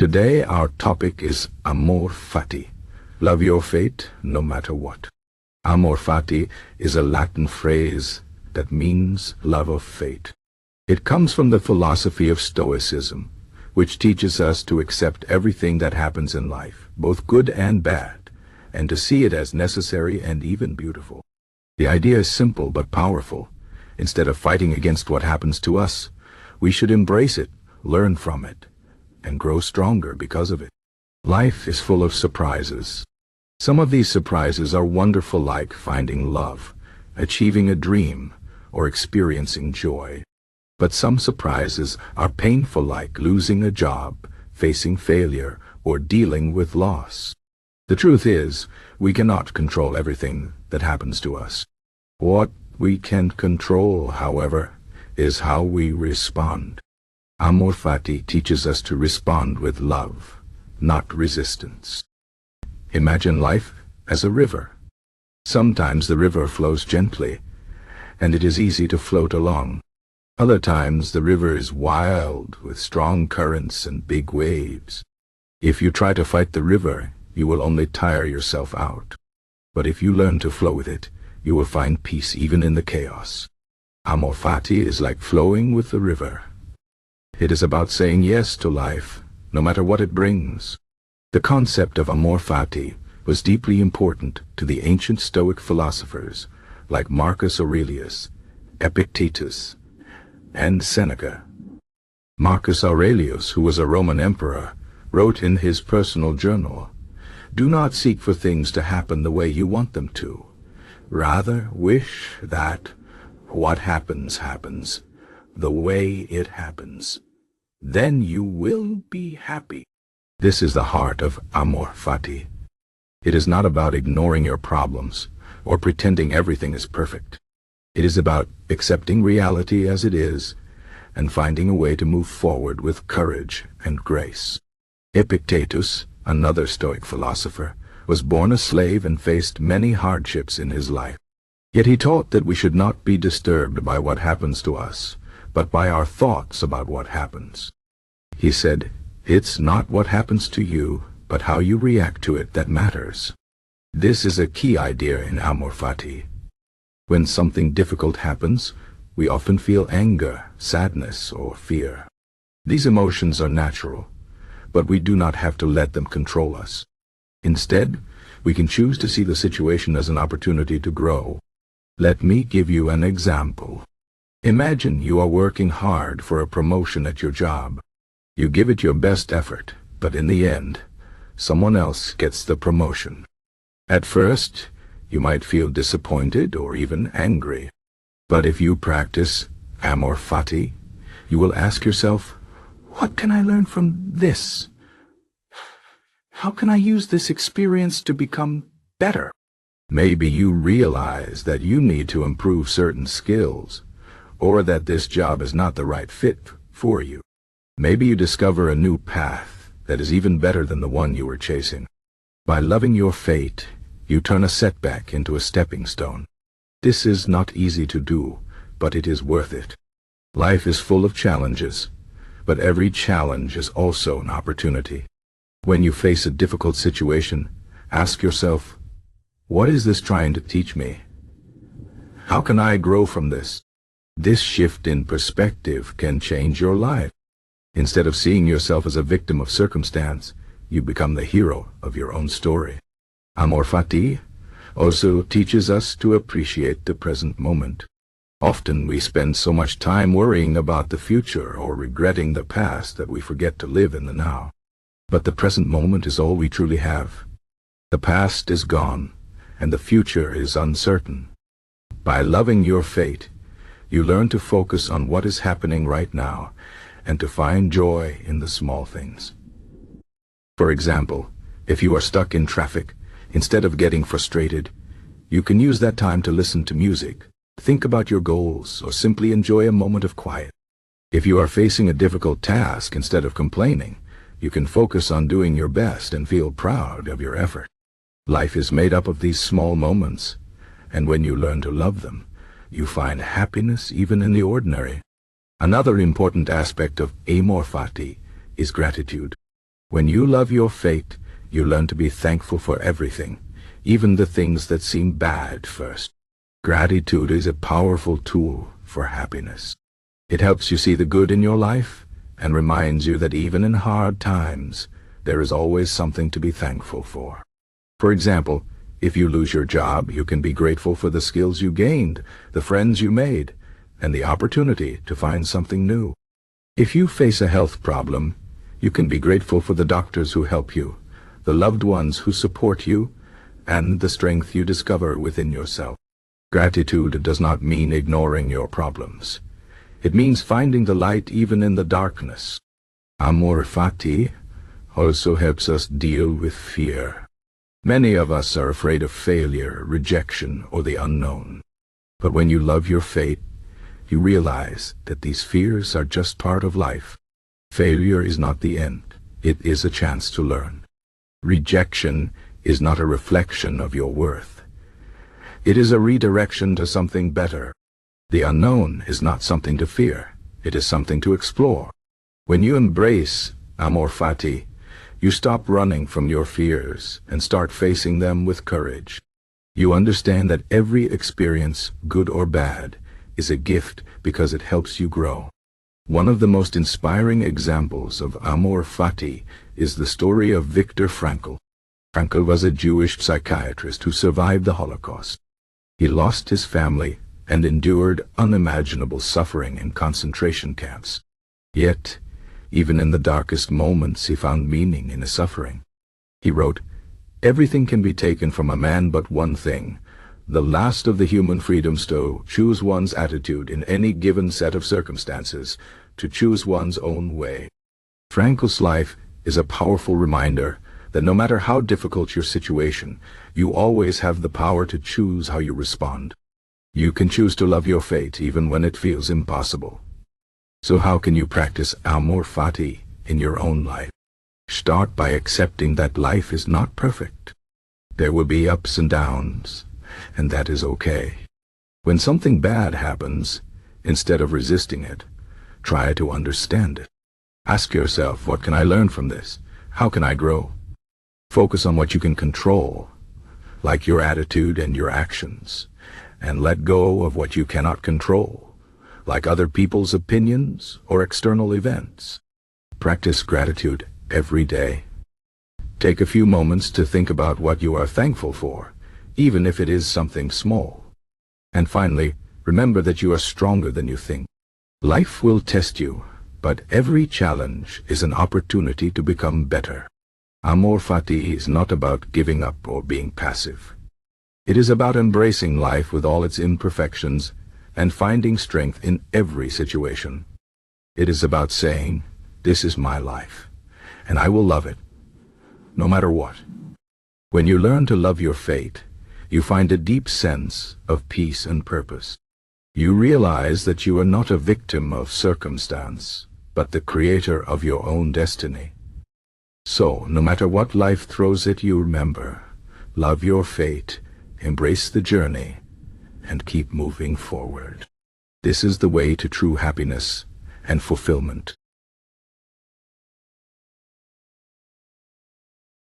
Today our topic is Amor Fati. Love your fate no matter what. Amor Fati is a Latin phrase that means love of fate. It comes from the philosophy of Stoicism, which teaches us to accept everything that happens in life, both good and bad, and to see it as necessary and even beautiful. The idea is simple but powerful. Instead of fighting against what happens to us, we should embrace it, learn from it, and grow stronger because of it. Life is full of surprises. Some of these surprises are wonderful, like finding love, achieving a dream, or experiencing joy. But some surprises are painful, like losing a job, facing failure, or dealing with loss. The truth is, we cannot control everything that happens to us. What we can control, however, is how we respond. Amor Fati teaches us to respond with love, not resistance. Imagine life as a river. Sometimes the river flows gently, and it is easy to float along. Other times the river is wild, with strong currents and big waves. If you try to fight the river, you will only tire yourself out. But if you learn to flow with it, you will find peace even in the chaos. Amor Fati is like flowing with the river. It is about saying yes to life, no matter what it brings. The concept of Amor Fati was deeply important to the ancient Stoic philosophers like Marcus Aurelius, Epictetus, and Seneca. Marcus Aurelius, who was a Roman emperor, wrote in his personal journal, "Do not seek for things to happen the way you want them to. Rather, wish that what happens happens the way it happens. Then you will be happy." This is the heart of Amor Fati. It is not about ignoring your problems or pretending everything is perfect. It is about accepting reality as it is and finding a way to move forward with courage and grace. Epictetus, another Stoic philosopher, was born a slave and faced many hardships in his life. Yet he taught that we should not be disturbed by what happens to us, but by our thoughts about what happens. He said, "It's not what happens to you, but how you react to it that matters." This is a key idea in Amor Fati. When something difficult happens, we often feel anger, sadness, or fear. These emotions are natural, but we do not have to let them control us. Instead, we can choose to see the situation as an opportunity to grow. Let me give you an example. Imagine you are working hard for a promotion at your job. You give it your best effort, but in the end, someone else gets the promotion. At first, you might feel disappointed or even angry. But if you practice Amor Fati, you will ask yourself, what can I learn from this? How can I use this experience to become better? Maybe you realize that you need to improve certain skills, or that this job is not the right fit for you. Maybe you discover a new path that is even better than the one you were chasing. By loving your fate, you turn a setback into a stepping stone. This is not easy to do, but it is worth it. Life is full of challenges, but every challenge is also an opportunity. When you face a difficult situation, ask yourself, what is this trying to teach me? How can I grow from this? This shift in perspective can change your life. Instead of seeing yourself as a victim of circumstance, you become the hero of your own story. Amor Fati also teaches us to appreciate the present moment. Often we spend so much time worrying about the future or regretting the past that we forget to live in the now. But the present moment is all we truly have. The past is gone, and the future is uncertain. By loving your fate, you learn to focus on what is happening right now and to find joy in the small things. For example, if you are stuck in traffic, instead of getting frustrated, you can use that time to listen to music, think about your goals, or simply enjoy a moment of quiet. If you are facing a difficult task, instead of complaining, you can focus on doing your best and feel proud of your effort. Life is made up of these small moments, and when you learn to love them, you find happiness even in the ordinary. Another important aspect of Amor Fati is gratitude. When you love your fate, you learn to be thankful for everything, even the things that seem bad first. Gratitude is a powerful tool for happiness. It helps you see the good in your life and reminds you that even in hard times, there is always something to be thankful for. For example, if you lose your job, you can be grateful for the skills you gained, the friends you made, and the opportunity to find something new. If you face a health problem, you can be grateful for the doctors who help you, the loved ones who support you, and the strength you discover within yourself. Gratitude does not mean ignoring your problems. It means finding the light even in the darkness. Amor Fati also helps us deal with fear. Many of us are afraid of failure, rejection, or the unknown. But when you love your fate, you realize that these fears are just part of life. Failure is not the end. It is a chance to learn. Rejection is not a reflection of your worth. It is a redirection to something better. The unknown is not something to fear. It is something to explore. When you embrace Amor Fati, you stop running from your fears and start facing them with courage. You understand that every experience, good or bad, is a gift because it helps you grow. One of the most inspiring examples of Amor Fati is the story of Viktor Frankl. Frankl was a Jewish psychiatrist who survived the Holocaust. He lost his family and endured unimaginable suffering in concentration camps. Yet, even in the darkest moments, he found meaning in his suffering. He wrote, "Everything can be taken from a man but one thing, the last of the human freedoms to choose one's attitude in any given set of circumstances, to choose one's own way." Frankl's life is a powerful reminder that no matter how difficult your situation, you always have the power to choose how you respond. You can choose to love your fate even when it feels impossible. So how can you practice Amor Fati in your own life? Start by accepting that life is not perfect. There will be ups and downs, and that is okay. When something bad happens, instead of resisting it, try to understand it. Ask yourself, what can I learn from this? How can I grow? Focus on what you can control, like your attitude and your actions, and let go of what you cannot control, like other people's opinions or external events. Practice gratitude every day. Take a few moments to think about what you are thankful for, even if it is something small. And finally, remember that you are stronger than you think. Life will test you, but every challenge is an opportunity to become better. Amor Fati is not about giving up or being passive. It is about embracing life with all its imperfections and finding strength in every situation. It is about saying, "This is my life, and I will love it, no matter what." When you learn to love your fate, you find a deep sense of peace and purpose. You realize that you are not a victim of circumstance, but the creator of your own destiny. So, no matter what life throws at you, remember, love your fate, embrace the journey, and keep moving forward. This is the way to true happiness and fulfillment.